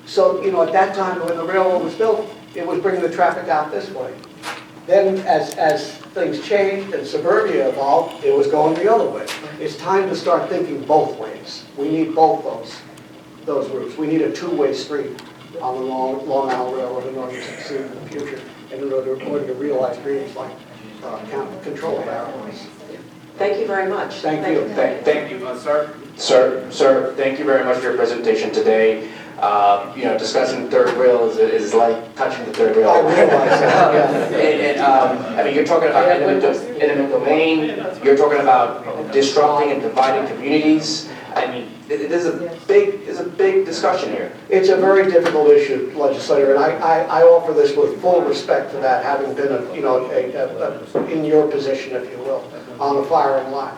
So, at that time when the railroad was built, it was bringing the traffic out this way. Then as things changed and suburbia evolved, it was going the other way. It's time to start thinking both ways. We need both those routes. We need a two-way street on the Long Island Railroad in order to succeed in the future, and in order to realize dreams like control of our roads. Thank you very much. Thank you. Thank you, sir. Sir, thank you very much for your presentation today. Discussing third rail is like touching the third rail. I realize that, I mean, you're talking about intimate domain, you're talking about disrupting and dividing communities. I mean, there's a big discussion here. It's a very difficult issue, legislator, and I offer this with full respect to that, having been in your position, if you will, on the firing line.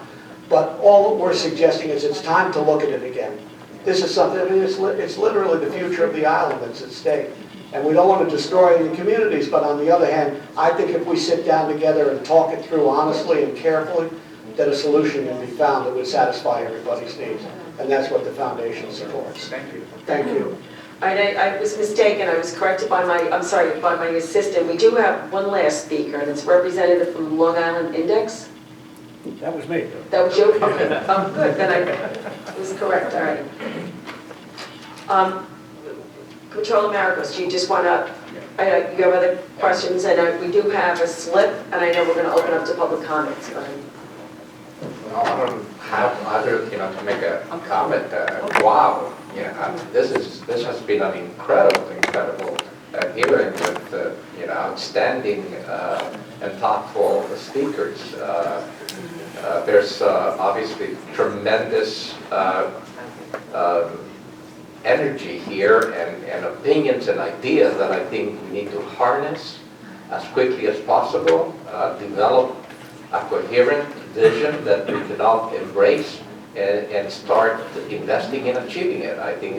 But all that we're suggesting is it's time to look at it again. This is something, I mean, it's literally the future of the island that's at stake. And we don't want to destroy any communities, but on the other hand, I think if we sit down together and talk it through honestly and carefully, that a solution can be found that would satisfy everybody's needs. And that's what the foundation supports. Thank you. Thank you. I was mistaken. I was corrected by my assistant. We do have one last speaker, and it's representative from Long Island Index. That was me. That was you? Okay. Oh, good. Then I was correct. All right. Controller Marcos, do you just want to, you have other questions? And we do have a slip, and I know we're going to open up to public comments. No, I don't have other, to make a comment. Wow, this has been an incredible hearing with, outstanding and thoughtful speakers. There's obviously tremendous energy here and opinions and ideas that I think we need to harness as quickly as possible, develop a coherent vision that we can all embrace and start investing in achieving it. I think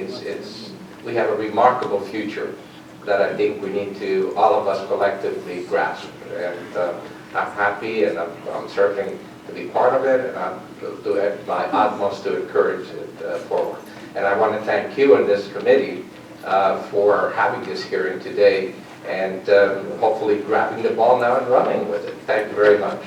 we have a remarkable future that I think we need to, all of us collectively grasp. And I'm happy and I'm serving to be part of it, and I'll do my utmost to encourage it forward. And I want to thank you and this committee for having this hearing today and hopefully grabbing the ball now and running with it. Thank you very much.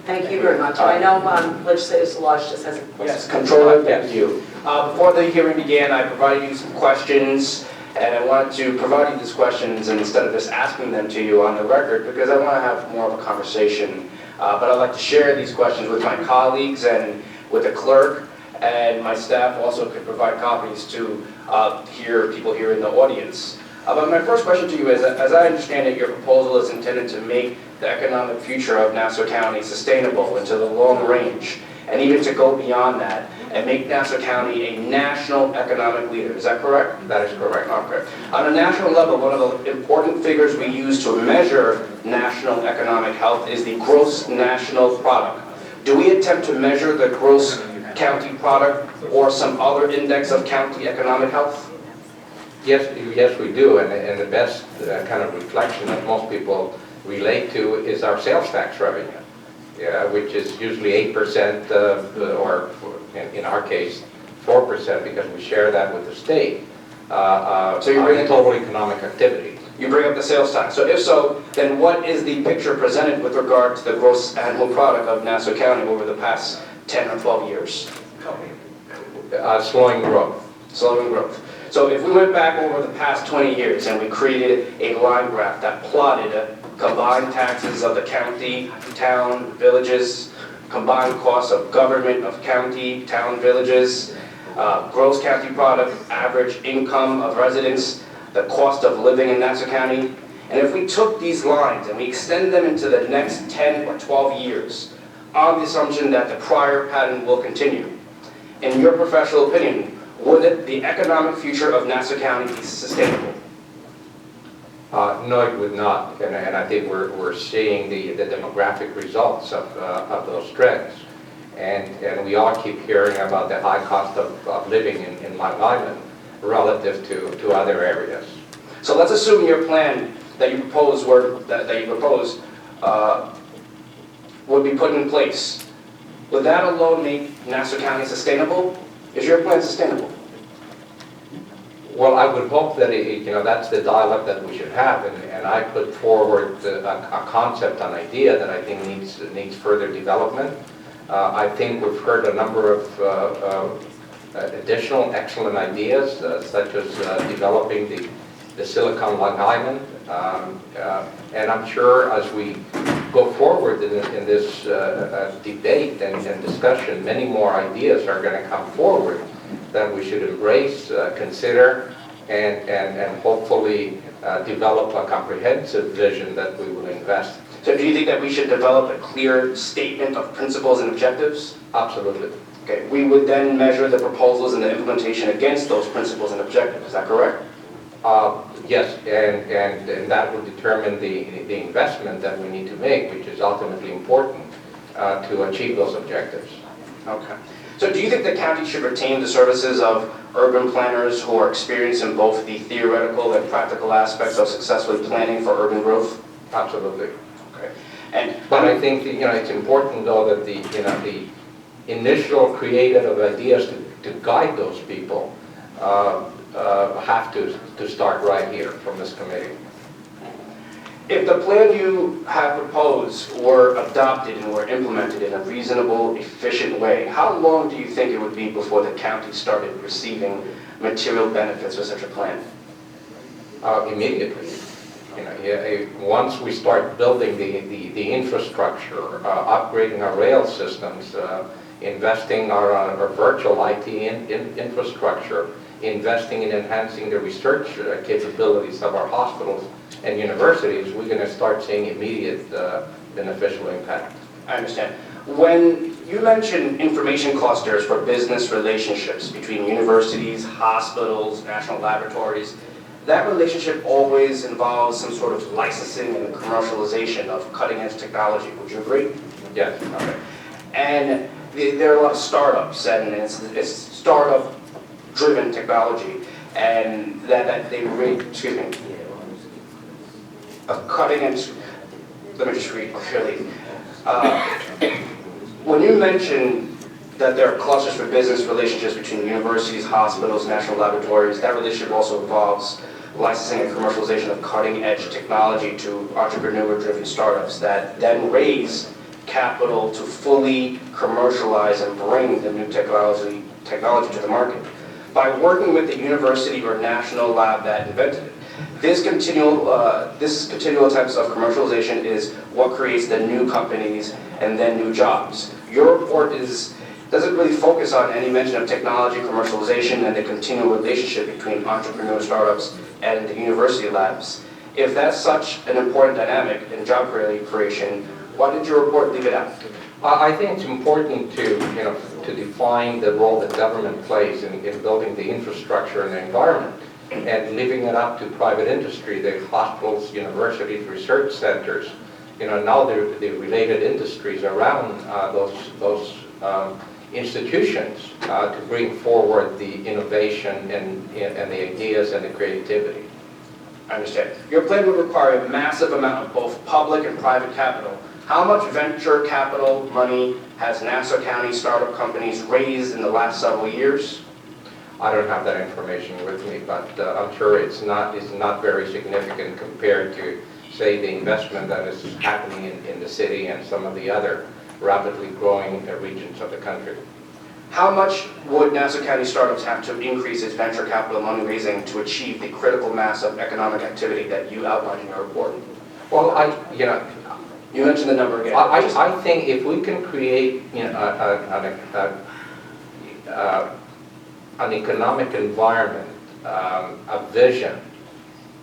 Thank you very much. I know Legislator Solages just has a question. Yes, Controller, thank you. Before the hearing began, I provided you some questions, and I wanted to provide you these questions instead of just asking them to you on the record, because I want to have more of a conversation. But I'd like to share these questions with my colleagues and with the clerk, and my staff also could provide copies to people here in the audience. But my first question to you is, as I understand it, your proposal is intended to make the economic future of Nassau County sustainable into the long range, and even to go beyond that, and make Nassau County a national economic leader. Is that correct? That is correct. Okay. On a national level, one of the important figures we use to measure national economic health is the gross national product. Do we attempt to measure the gross county product or some other index of county economic health? Yes, we do, and the best kind of reflection that most people relate to is our sales tax revenue, which is usually 8%, or in our case, 4%, because we share that with the state. So you bring total economic activity. You bring up the sales tax. So if so, then what is the picture presented with regard to the gross annual product of Nassau County over the past 10 or 12 years? Slowing growth. Slowing growth. So if we went back over the past 20 years and we created a line graph that plotted combined taxes of the county, town, villages, combined costs of government of county, town, villages, gross county product, average income of residents, the cost of living in Nassau County, and if we took these lines and we extended them into the next 10 or 12 years on the assumption that the prior pattern will continue, in your professional opinion, would the economic future of Nassau County be sustainable? No, it would not, and I think we're seeing the demographic results of those trends, and we all keep hearing about the high cost of living in Long Island relative to other areas. So let's assume your plan that you propose would be put in place. Would that alone make Nassau County sustainable? Is your plan sustainable? Well, I would hope that, that's the dialogue that we should have, and I put forward a concept, an idea that I think needs further development. I think we've heard a number of additional excellent ideas, such as developing the Silicon Long Island, and I'm sure as we go forward in this debate and discussion, many more ideas are going to come forward that we should embrace, consider, and hopefully develop a comprehensive vision that we will invest. So do you think that we should develop a clear statement of principles and objectives? Absolutely. Okay, we would then measure the proposals and the implementation against those principles and objectives, is that correct? Yes, and that will determine the investment that we need to make, which is ultimately important to achieve those objectives. Okay. So do you think the county should retain the services of urban planners who are experienced in both the theoretical and practical aspects of successfully planning for urban growth? Absolutely. Okay. But I think it's important though that the initial creative ideas to guide those people have to start right here from this committee. If the plan you have proposed were adopted and were implemented in a reasonable, efficient way, how long do you think it would be before the county started receiving material benefits with such a plan? Immediately. Once we start building the infrastructure, upgrading our rail systems, investing our virtual IT infrastructure, investing in enhancing the research capabilities of our hospitals and universities, we're going to start seeing immediate beneficial impact. I understand. When you mention information clusters for business relationships between universities, hospitals, national laboratories, that relationship always involves some sort of licensing and commercialization of cutting-edge technology. Would you agree? Yes. Okay. And there are a lot of startups, and it's startup-driven technology, and that they rate, excuse me, a cutting-edge, let me just read clearly. When you mention that there are clusters for business relationships between universities, hospitals, national laboratories, that relationship also involves licensing and commercialization of cutting-edge technology to entrepreneur-driven startups that then raise capital to fully commercialize and bring the new technology to the market. By working with the university or national lab that invented it, this continual types of commercialization is what creates the new companies and then new jobs. Your report doesn't really focus on any mention of technology commercialization and the continual relationship between entrepreneur startups and the university labs. If that's such an important dynamic in job creation, why did your report leave it out? I think it's important to define the role that government plays in building the infrastructure and the environment, and leaving it up to private industry, the hospitals, universities, research centers, now the related industries around those institutions to bring forward the innovation and the ideas and the creativity. I understand. Your plan would require a massive amount of both public and private capital. How much venture capital money has Nassau County startup companies raised in the last several years? I don't have that information with me, but I'm sure it's not very significant compared to, say, the investment that is happening in the city and some of the other rapidly growing regions of the country. How much would Nassau County startups have to increase its venture capital money raising to achieve the critical mass of economic activity that you outlined in your report? Well, you mentioned the number again. I think if we can create an economic environment, a vision,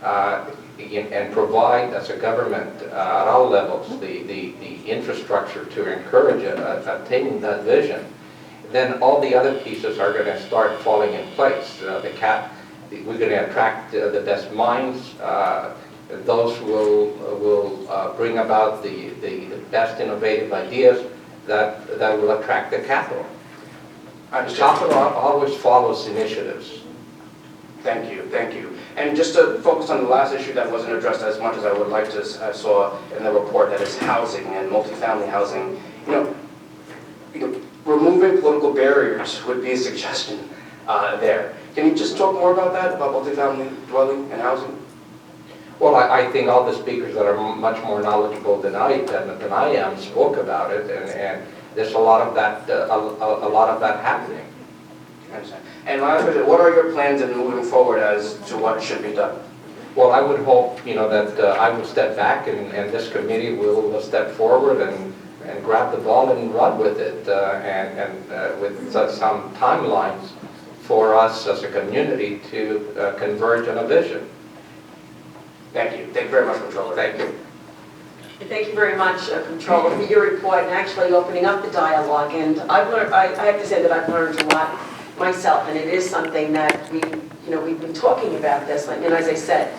and provide as a government at all levels the infrastructure to encourage attaining that vision, then all the other pieces are going to start falling in place. We're going to attract the best minds. Those will bring about the best innovative ideas that will attract the capital. Capital always follows initiatives. Thank you, thank you. And just to focus on the last issue that wasn't addressed as much as I would like to, I saw in the report, that is housing and multifamily housing. Removing political barriers would be a suggestion there. Can you just talk more about that, about multifamily dwelling and housing? Well, I think all the speakers that are much more knowledgeable than I am spoke about it, and there's a lot of that happening. I understand. And last question, what are your plans in moving forward as to what should be done? Well, I would hope, that I will step back and this committee will step forward and grab the ball and run with it, with some timelines for us as a community to converge on a vision. Thank you. Thank you very much, Controller. Thank you. And thank you very much, Controller, for your report and actually opening up the dialogue. And I have to say that I've learned a lot myself, and it is something that we've been talking about this. And as I said,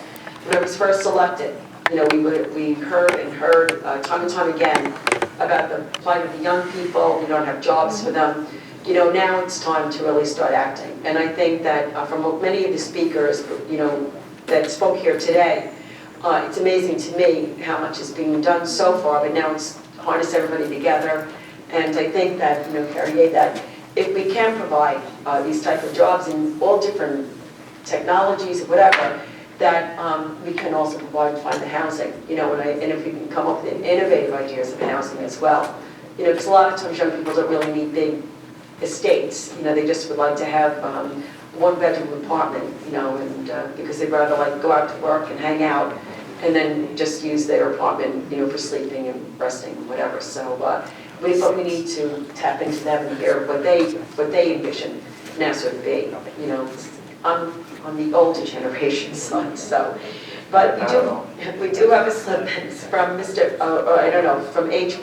when I was first elected, we heard time and time again about the plight of the young people. We don't have jobs for them. Now it's time to really start acting. And I think that from many of the speakers, that spoke here today, it's amazing to me how much is being done so far, but now it's harness everybody together. And I think that, Carrier, that if we can provide these type of jobs in all different technologies or whatever, that we can also provide and find the housing, and if we can come up with innovative ideas of housing as well. Because a lot of times young people don't really need big estates, they just would like to have one-bedroom apartment, and because they'd rather go out to work and hang out and then just use their apartment, for sleeping and resting and whatever. So we need to tap into them and hear what they envision NASA would be. I'm on the older generation side, so. But we do have a slip from from H.